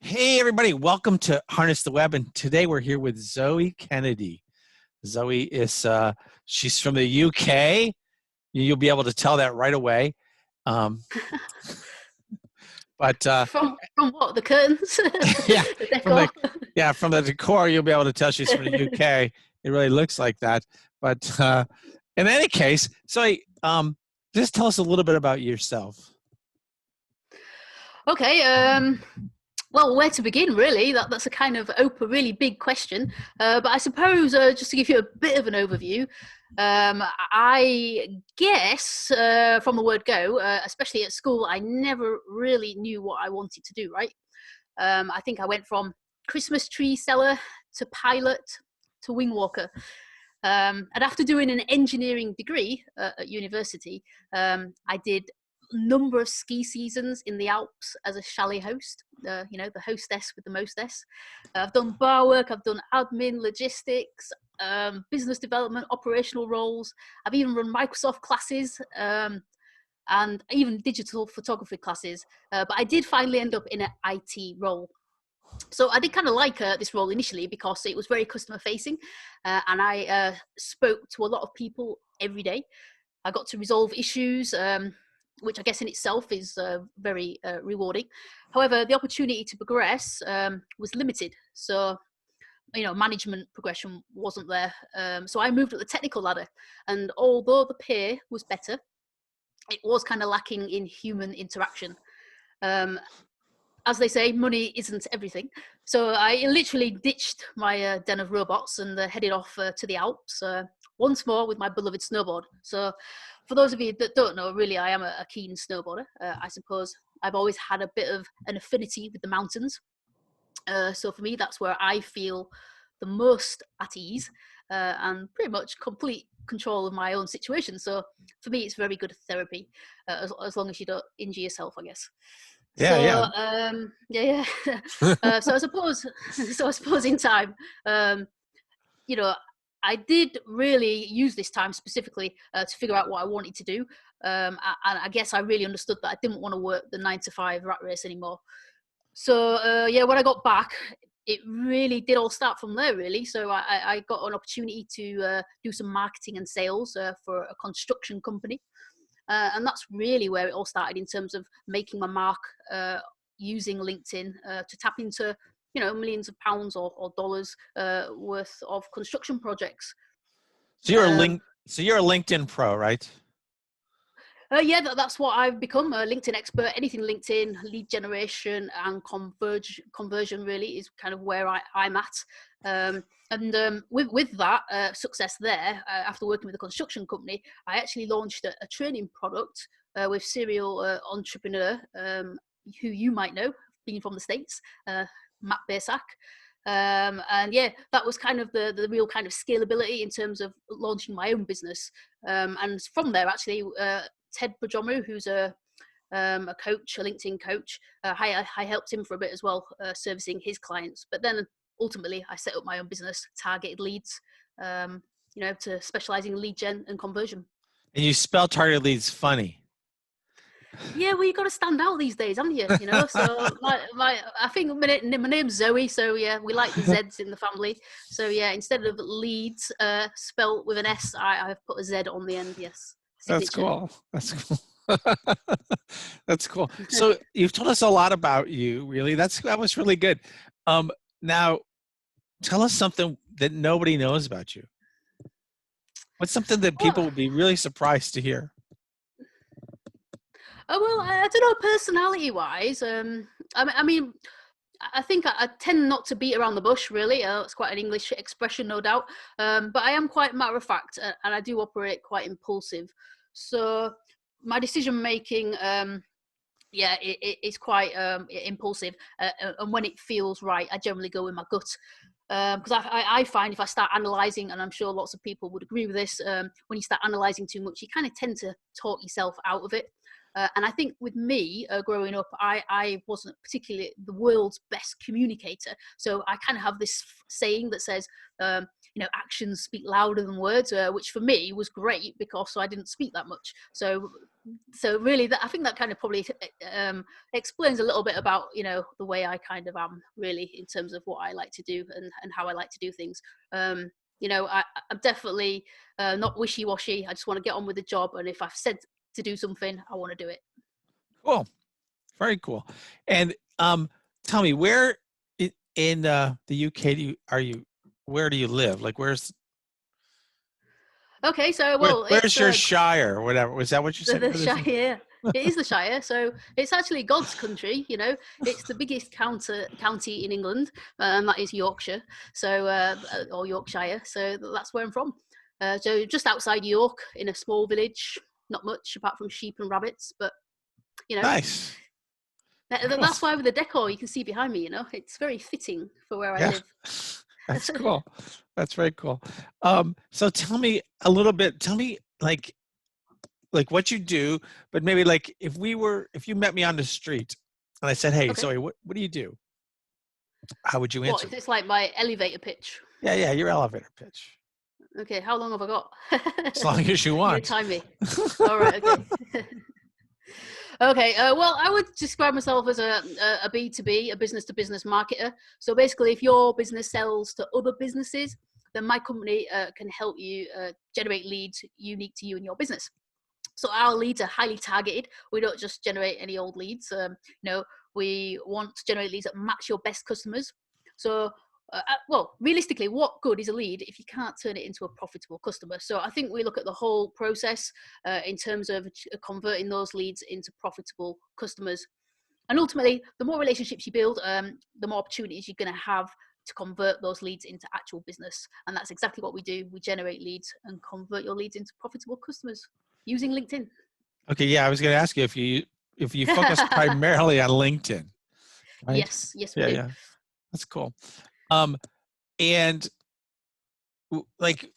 Hey, everybody, welcome to Harness the Web. And today we're here with Zoe Kennedy. Zoe is, she's from the UK. You'll be able to tell that right away. Um, but From what, the curtains? yeah, The from decor? from the decor, you'll be able to tell she's from the UK. It really looks like that. But in any case, Zoe, just tell us a little bit about yourself. Okay, well, where to begin, really? That's a kind of really big question. But I suppose, just to give you a bit of an overview, I guess from the word go, especially at school, I never really knew what I wanted to do, right? I think I went from Christmas tree seller to pilot to wing walker. And after doing an engineering degree at university, I did a number of ski seasons in the Alps as a chalet host, the hostess with the mostess. I've done bar work, I've done admin, logistics, business development, operational roles. I've even run Microsoft classes and even digital photography classes. But I did finally end up in an IT role. So I did kind of like this role initially because it was very customer facing, and I spoke to a lot of people every day. I got to resolve issues, which I guess in itself is very rewarding. However, the opportunity to progress was limited. So, management progression wasn't there. So I moved up the technical ladder, and although the pay was better, it was kind of lacking in human interaction. As they say, money isn't everything. So I literally ditched my den of robots and headed off to the Alps once more with my beloved snowboard. So for those of you that don't know, really, I am a keen snowboarder. I suppose I've always had a bit of an affinity with the mountains. So for me, that's where I feel the most at ease and pretty much complete control of my own situation. So for me, it's very good therapy, as long as you don't injure yourself, I guess. Yeah, So yeah. yeah. So I suppose in time, um, you know, I did really use this time specifically to figure out what I wanted to do. And I guess I really understood that I didn't want to work the 9 to 5 rat race anymore. So yeah, when I got back, it really did all start from there, really. So I got an opportunity to do some marketing and sales for a construction company. And that's really where it all started in terms of making my mark using LinkedIn to tap into, millions of pounds or dollars worth of construction projects. So you're a Um, link. So you're a LinkedIn pro, right? yeah, that's what I've become, a LinkedIn expert. Anything LinkedIn, lead generation and conversion really is kind of where I'm at. And with that success there, after working with a construction company, I actually launched a training product with serial entrepreneur who you might know, being from the States, Matt Basak. And yeah, that was kind of the real kind of scalability in terms of launching my own business. And from there, actually, Ted Bajomu, who's a coach, a LinkedIn coach. I helped him for a bit as well, servicing his clients. But then ultimately, I set up my own business, targeted leads, to specialize in lead gen and conversion. And you spell targeted leads funny. Yeah, well, you got to stand out these days, haven't you? So I think my name's Zoe, so yeah, we like the Z's in the family. So yeah, instead of leads spelt with an S, I've put a Z on the end. Yes, That's signature. cool. That's cool. That's cool. So you've told us a lot about you, really. That was really good. Now tell us something that nobody knows about you. What's something that people Well, would be really surprised to hear? oh, well, I don't know, personality-wise. I mean, I think I tend not to beat around the bush, really. It's quite an English expression, no doubt. But I am quite matter of fact, and I do operate quite impulsive. So my decision making, yeah, it's quite impulsive. And when it feels right, I generally go with my gut. Because I find if I start analysing, and I'm sure lots of people would agree with this, when you start analysing too much, you kind of tend to talk yourself out of it. And I think with me growing up, I wasn't particularly the world's best communicator. So I kind of have this saying that says, actions speak louder than words, which for me was great because I didn't speak that much. So really, I think that kind of probably explains a little bit about the way I kind of am really in terms of what I like to do and how I like to do things. I'm definitely not wishy-washy. I just want to get on with the job, and if I've said to do something, I want to do it. Cool. Very cool. And tell me, where in the UK where do you live? Like Okay, so well, where's it's your Shire or whatever? Was that what you said? the Shire. Yeah. It is the Shire, so it's actually God's country. It's the biggest county in England, and that is Yorkshire. So, or Yorkshire. So that's where I'm from. So just outside York, in a small village, not much apart from sheep and rabbits, but Nice. Cool. that's why with the decor you can see behind me. It's very fitting for where I live. That's cool. That's very cool. So tell me a little bit. Tell me like what you do, but maybe like if you met me on the street and I said, "Hey, Okay. Zoe, what do you do?" How would you answer? What, it's like my elevator pitch? Yeah, your elevator pitch. Okay, how long have I got? As long as you You're want. gonna time me. All right, okay. Okay, well, I would describe myself as a B2B, a business-to-business marketer. So basically, if your business sells to other businesses, then my company can help you generate leads unique to you and your business. So our leads are highly targeted. We don't just generate any old leads. We want to generate leads that match your best customers. So, well, realistically, what good is a lead if you can't turn it into a profitable customer? So I think we look at the whole process in terms of converting those leads into profitable customers. And ultimately, the more relationships you build, the more opportunities you're going to have to convert those leads into actual business. And that's exactly what we do. We generate leads and convert your leads into profitable customers using LinkedIn. Okay, yeah, I was going to ask you if you focus primarily on LinkedIn, right? Yes, we Yeah, do. yeah, that's cool. And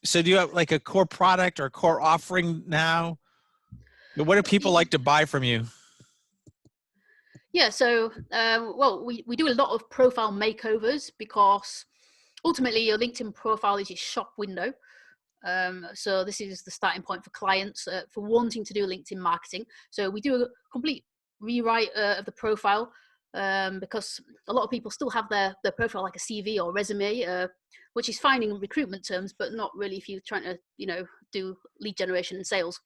so do you have like a core product or a core offering now? What do people like to buy from you? Yeah, so well, we do a lot of profile makeovers because ultimately your LinkedIn profile is your shop window. So this is the starting point for clients for wanting to do LinkedIn marketing. So we do a complete rewrite of the profile because a lot of people still have their profile like a CV or resume, which is fine in recruitment terms, but not really if you're trying to do lead generation and sales.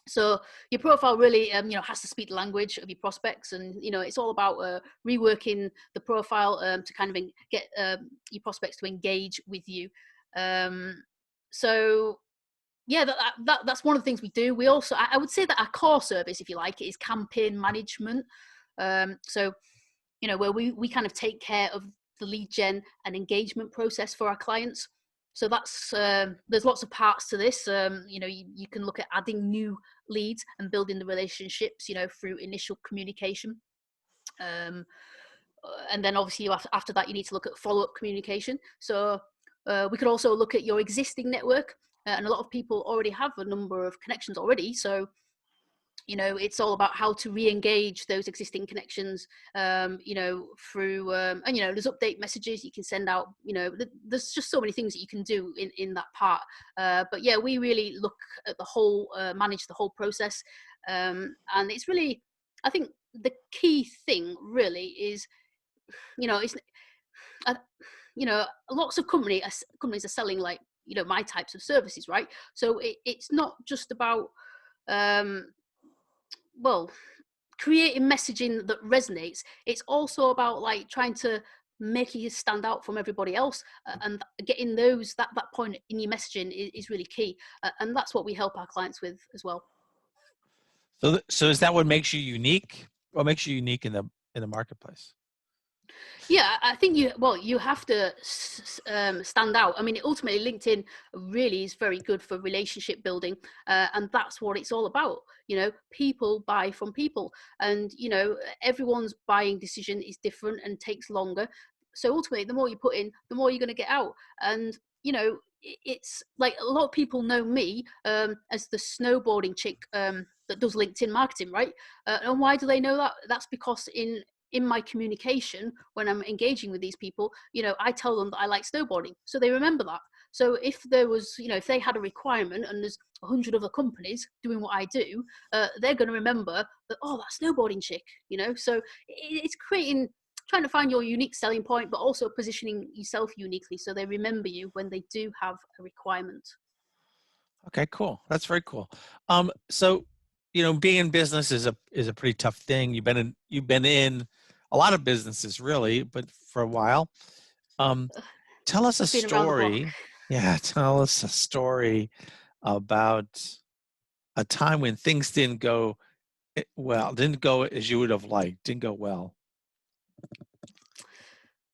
So your profile really has to speak the language of your prospects, and it's all about reworking the profile to kind of get your prospects to engage with you. So yeah, that's one of the things we do. We also, I would say that our core service, if you like, is campaign management. So where we kind of take care of the lead gen and engagement process for our clients. So that's there's lots of parts to this. You can look at adding new leads and building the relationships, through initial communication. And then obviously after that, you need to look at follow-up communication. So we could also look at your existing network, and a lot of people already have a number of connections already. So it's all about how to re-engage those existing connections, through, and, there's update messages you can send out, there's just so many things that you can do in that part. But yeah, we really look at the whole, manage the whole process. And it's really, I think the key thing really is, it's, lots of companies are selling like, my types of services, right? So it's not just about, well, creating messaging that resonates. It's also about like trying to make you stand out from everybody else, and getting that point in your messaging is really key, and that's what we help our clients with as well. So is that what makes you unique? What makes you unique in the marketplace? Yeah, I think you have to stand out. I mean, ultimately, LinkedIn really is very good for relationship building, and that's what it's all about. People buy from people, and everyone's buying decision is different and takes longer. So ultimately, the more you put in, the more you're going to get out. And it's like a lot of people know me as the snowboarding chick that does LinkedIn marketing, right? And why do they know that? That's because in my communication when I'm engaging with these people, I tell them that I like snowboarding, so they remember that. So if there was, if they had a requirement and there's 100 other companies doing what I do, they're going to remember that, oh, that snowboarding chick, So it's trying to find your unique selling point, but also positioning yourself uniquely so they remember you when they do have a requirement. Okay, cool. That's very cool. So, being in business is a pretty tough thing. You've been in a lot of businesses, really, but for a while. Um, Tell us a I've been around the block. story. Yeah, tell us a story about a time when things didn't go as you would have liked, didn't go well.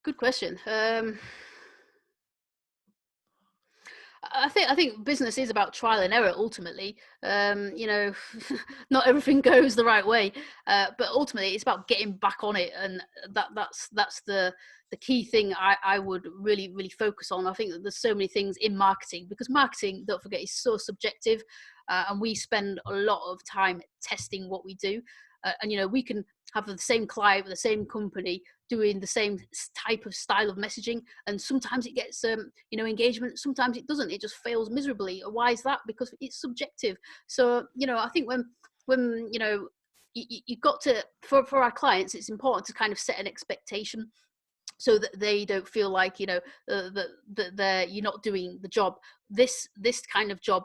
Good question. I think business is about trial and error ultimately. Not everything goes the right way, but ultimately it's about getting back on it, and that's the key thing I would really focus on. I think that there's so many things in marketing, because marketing, don't forget, is so subjective, and we spend a lot of time testing what we do, and we can have the same client with the same company doing the same type of style of messaging, and sometimes it gets engagement, sometimes it doesn't, it just fails miserably. Why is that? Because it's subjective. So I think when you've got to, for our clients, it's important to kind of set an expectation so that they don't feel like that you're not doing the job. This kind of job,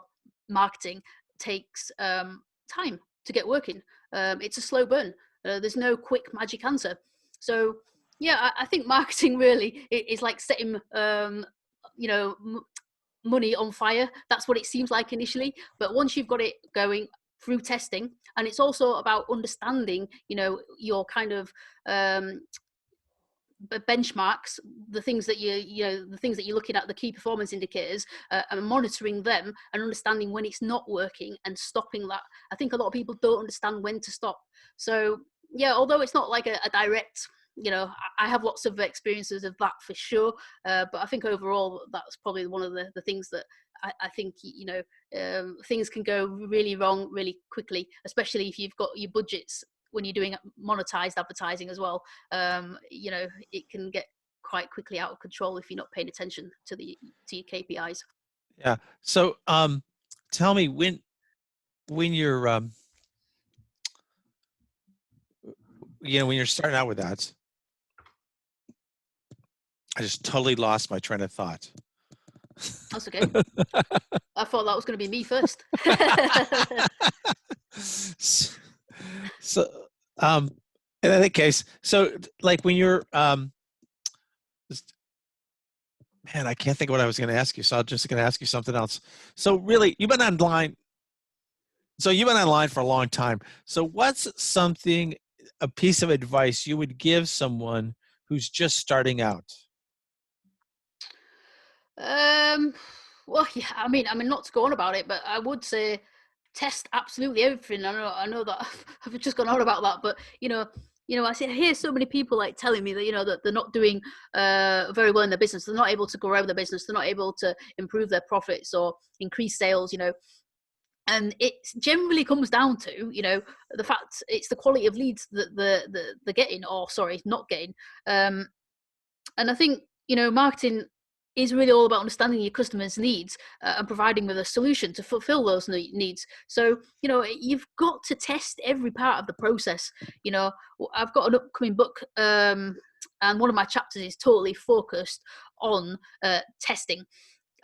marketing, takes time to get working. It's a slow burn. There's no quick magic answer. So yeah, I think marketing really is like setting money on fire. That's what it seems like initially, but once you've got it going through testing, and it's also about understanding your kind of benchmarks, the things that the things that you're looking at, the key performance indicators, and monitoring them and understanding when it's not working and stopping that. I think a lot of people don't understand when to stop. So yeah, although it's not like a direct, I have lots of experiences of that for sure, but I think overall that's probably one of the things that I think things can go really wrong really quickly, especially if you've got your budgets when you're doing monetized advertising as well. It can get quite quickly out of control if you're not paying attention to your KPIs. Yeah. So, tell me when you're when you're starting out with that. I just totally lost my train of thought. That's okay. I thought that was going to be me first. So, in any case, so like when you're, man, I can't think of what I was going to ask you, so I'm just going to ask you something else. So really, you've been online. So you've been online for a long time. So what's a piece of advice you would give someone who's just starting out? Well, yeah, I mean, not to go on about it, but I would say test absolutely everything. I know that I've just gone on about that, but I hear so many people like telling me that that they're not doing very well in their business. They're not able to grow their business. They're not able to improve their profits or increase sales. And it generally comes down to the fact it's the quality of leads that they're getting, or sorry, not getting. And I think marketing is really all about understanding your customers' needs and providing with a solution to fulfill those needs. So, you've got to test every part of the process. I've got an upcoming book, and one of my chapters is totally focused on testing.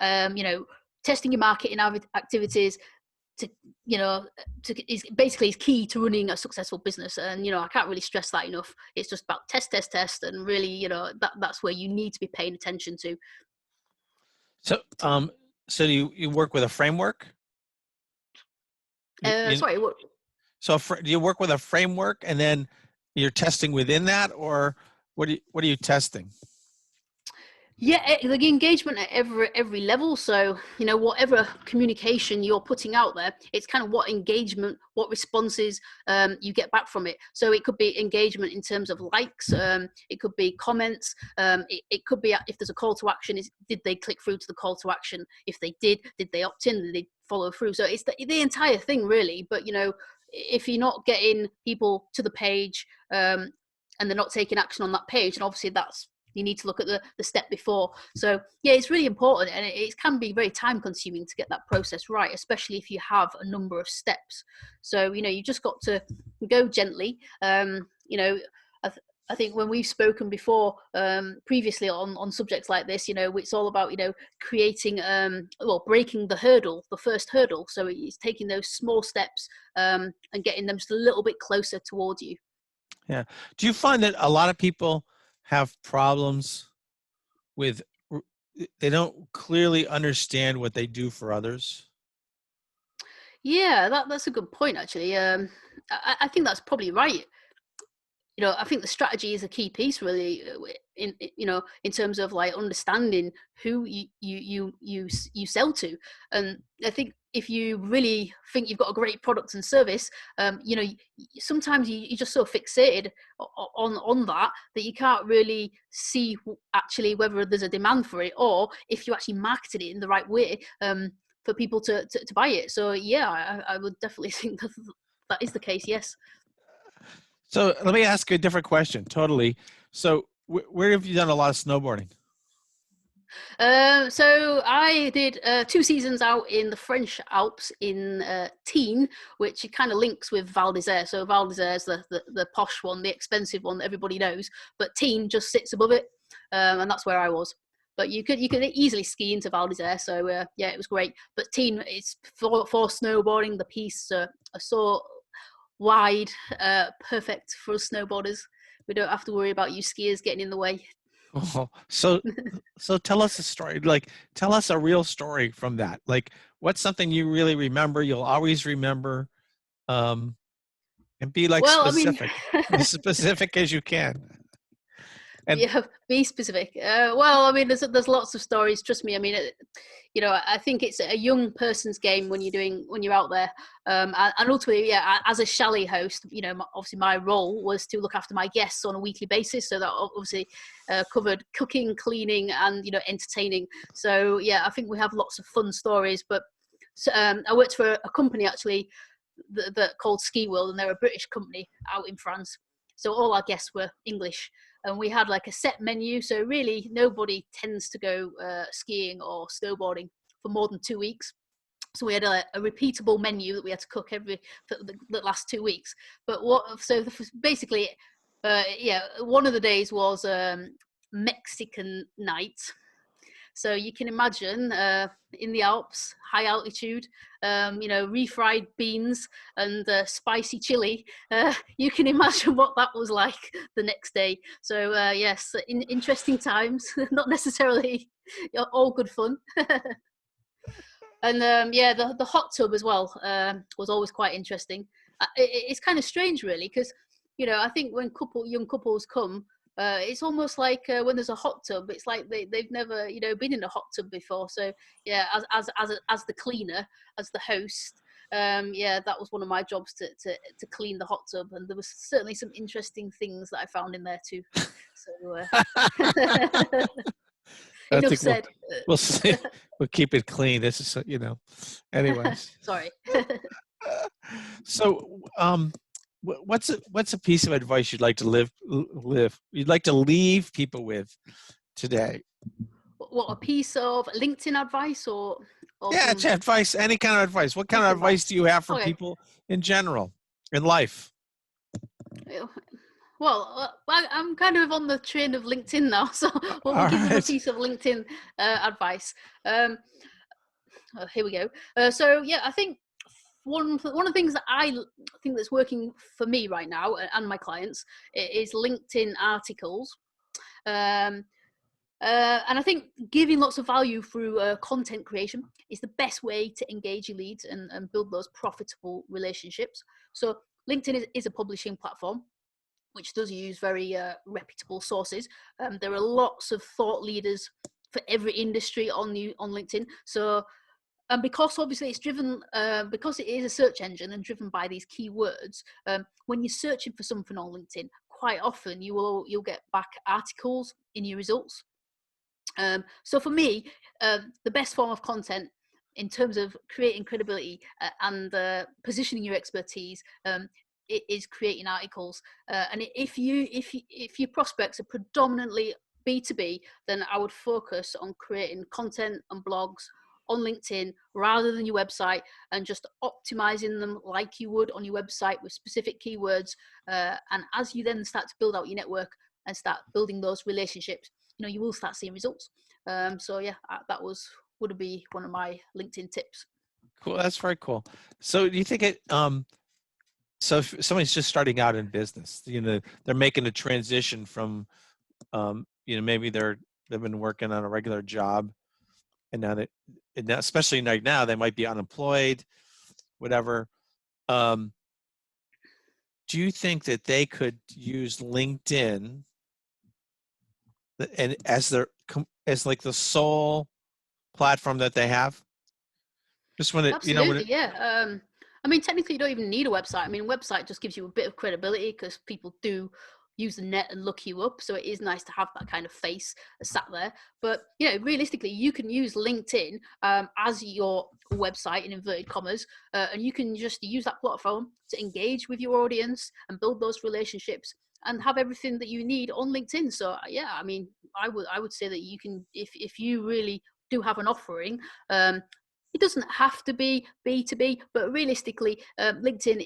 Testing your marketing activities to is basically is key to running a successful business. And I can't really stress that enough. It's just about test, and really that's where you need to be paying attention to. So, so you work with a framework? Sorry, what? So do you work with a framework and then you're testing within that, or what are you testing? Yeah, the engagement at every level. So, whatever communication you're putting out there, it's kind of what engagement, what responses you get back from it. So it could be engagement in terms of likes, it could be comments, it could be if there's a call to action, did they click through to the call to action? If they did they opt in? Did they follow through? So it's the entire thing, really. But if you're not getting people to the page, and they're not taking action on that page, and obviously you need to look at the step before. So yeah, it's really important, and it can be very time consuming to get that process right, especially if you have a number of steps. So you just got to go gently. I think when we've spoken before, previously on subjects like this, it's all about creating breaking the first hurdle. So it's taking those small steps, and getting them just a little bit closer towards you. Yeah. Do you find that a lot of people have problems with, they don't clearly understand what they do for others? Yeah, that's a good point, actually. I think that's probably right. I think the strategy is a key piece, really, in terms of like understanding who you sell to. And I think if you really think you've got a great product and service, sometimes you're just so fixated on that you can't really see actually whether there's a demand for it, or if you actually marketed it in the right way, for people to buy it. So yeah, I would definitely think that is the case. Yes. So let me ask you a different question. Totally. So where have you done a lot of snowboarding? So I did 2 seasons out in the French Alps in Teen, which kind of links with Val d'Isere. So Val d'Isere is the posh one, the expensive one that everybody knows, but Teen just sits above it, and that's where I was. But you could easily ski into Val d'Isere, so yeah, it was great. But Teen is for snowboarding. The piste are so wide, perfect for us snowboarders. We don't have to worry about you skiers getting in the way. Oh, so tell us a story. Like, tell us a real story from that. Like, what's something you really remember, you'll always remember, um, and be like Well, I mean, specific, as specific as you can. And yeah, be specific. Well, I mean, there's lots of stories. Trust me. I mean, I think it's a young person's game when you're out there. And ultimately, yeah, as a chalet host, obviously my role was to look after my guests on a weekly basis. So that obviously covered cooking, cleaning, and entertaining. So yeah, I think we have lots of fun stories. But I worked for a company actually that called Ski World, and they're a British company out in France. So all our guests were English, and we had like a set menu. So really, nobody tends to go skiing or snowboarding for more than 2 weeks. So we had a repeatable menu that we had to cook for the last 2 weeks. But basically, yeah, one of the days was Mexican night. So you can imagine in the Alps, high altitude, refried beans and spicy chili. You can imagine what that was like the next day. So yes, interesting times, not necessarily all good fun. And yeah, the hot tub as well was always quite interesting. It's kind of strange, really, because I think when young couples come, it's almost like when there's a hot tub, it's like they've never been in a hot tub before. So yeah, as the cleaner, as the host, yeah, that was one of my jobs to clean the hot tub, and there was certainly some interesting things that I found in there too. So I enough think said. we'll see, we'll keep it clean. This is, anyways. Sorry. So, what's a piece of advice you'd like to you'd like to leave people with today? What, a piece of LinkedIn advice or Yeah, some it's advice, any kind of advice. What kind of life advice advice? do you have for Okay. people in general in life? Well, I'm kind of on the train of LinkedIn now, so we'll All give them a right. piece of LinkedIn advice. Here we go. So yeah, I think one of the things that I think that's working for me right now and my clients is LinkedIn articles. Um, and I think giving lots of value through content creation is the best way to engage your leads and build those profitable relationships. So LinkedIn is a publishing platform. which does use very reputable sources. There are lots of thought leaders for every industry on LinkedIn. So, and because obviously it's driven, because it is a search engine and driven by these keywords, when you're searching for something on LinkedIn, quite often you'll get back articles in your results. So for me, the best form of content in terms of creating credibility and positioning your expertise, it is creating articles. And if your prospects are predominantly B2B, then I would focus on creating content and blogs on LinkedIn rather than your website, and just optimizing them like you would on your website with specific keywords. And as you then start to build out your network and start building those relationships, you will start seeing results. So yeah, that would be one of my LinkedIn tips. Cool. That's very cool. So do you think so if somebody's just starting out in business, they're making a transition from, maybe they've been working on a regular job, and now especially right now, they might be unemployed, whatever. Do you think that they could use LinkedIn and as like the sole platform that they have? Just when Absolutely, yeah. I mean, technically, you don't even need a website. I mean, a website just gives you a bit of credibility because people do use the net and look you up. So it is nice to have that kind of face sat there. But realistically, you can use LinkedIn as your website in inverted commas, and you can just use that platform to engage with your audience and build those relationships and have everything that you need on LinkedIn. So yeah, I mean, I would say that you can, if you really do have an offering. It doesn't have to be B2B, but realistically, LinkedIn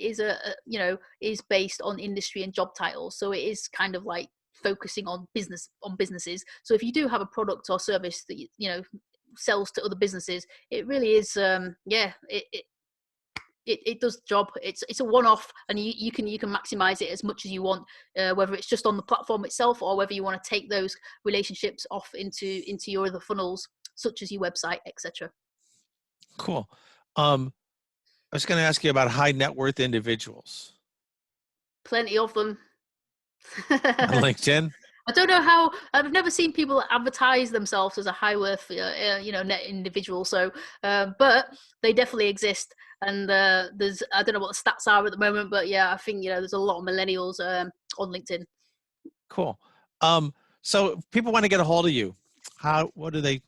is based on industry and job titles, so it is kind of like focusing on businesses. So if you do have a product or service that sells to other businesses, it really is it does the job. It's a one-off, and you can maximize it as much as you want, whether it's just on the platform itself or whether you want to take those relationships off into your other funnels, such as your website, etc. Cool. I was going to ask you about high net worth individuals Plenty of them. on LinkedIn. I don't know how. I've never seen people advertise themselves as a high worth, net individual. So, but they definitely exist. And I don't know what the stats are at the moment, but yeah, I think there's a lot of millennials on LinkedIn. Cool. So if people want to get a hold of you, how do they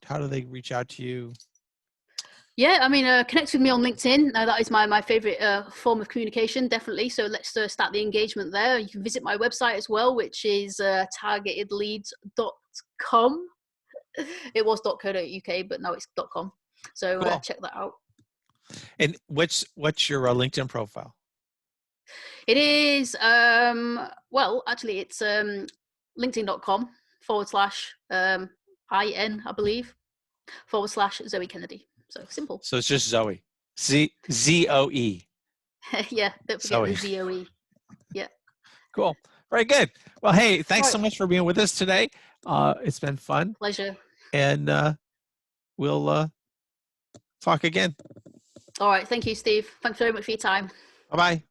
reach out to you? Yeah, I mean, connect with me on LinkedIn. That is my favorite form of communication, definitely. So let's start the engagement there. You can visit my website as well, which is targetedleads.com. It was .co.uk, but now it's .com. So Cool. check that out. And what's your LinkedIn profile? It is, well, actually, it's linkedin.com/IN, I believe, /Zoe Kennedy. So simple. So it's just Zoe. Zoe. Yeah, don't forget the ZOE. Yeah. Cool. Very good. Well, hey, thanks so Right. much for being with us today. It's been fun. Pleasure. And we'll talk again. All right. Thank you, Steve. Thanks very much for your time. Bye-bye.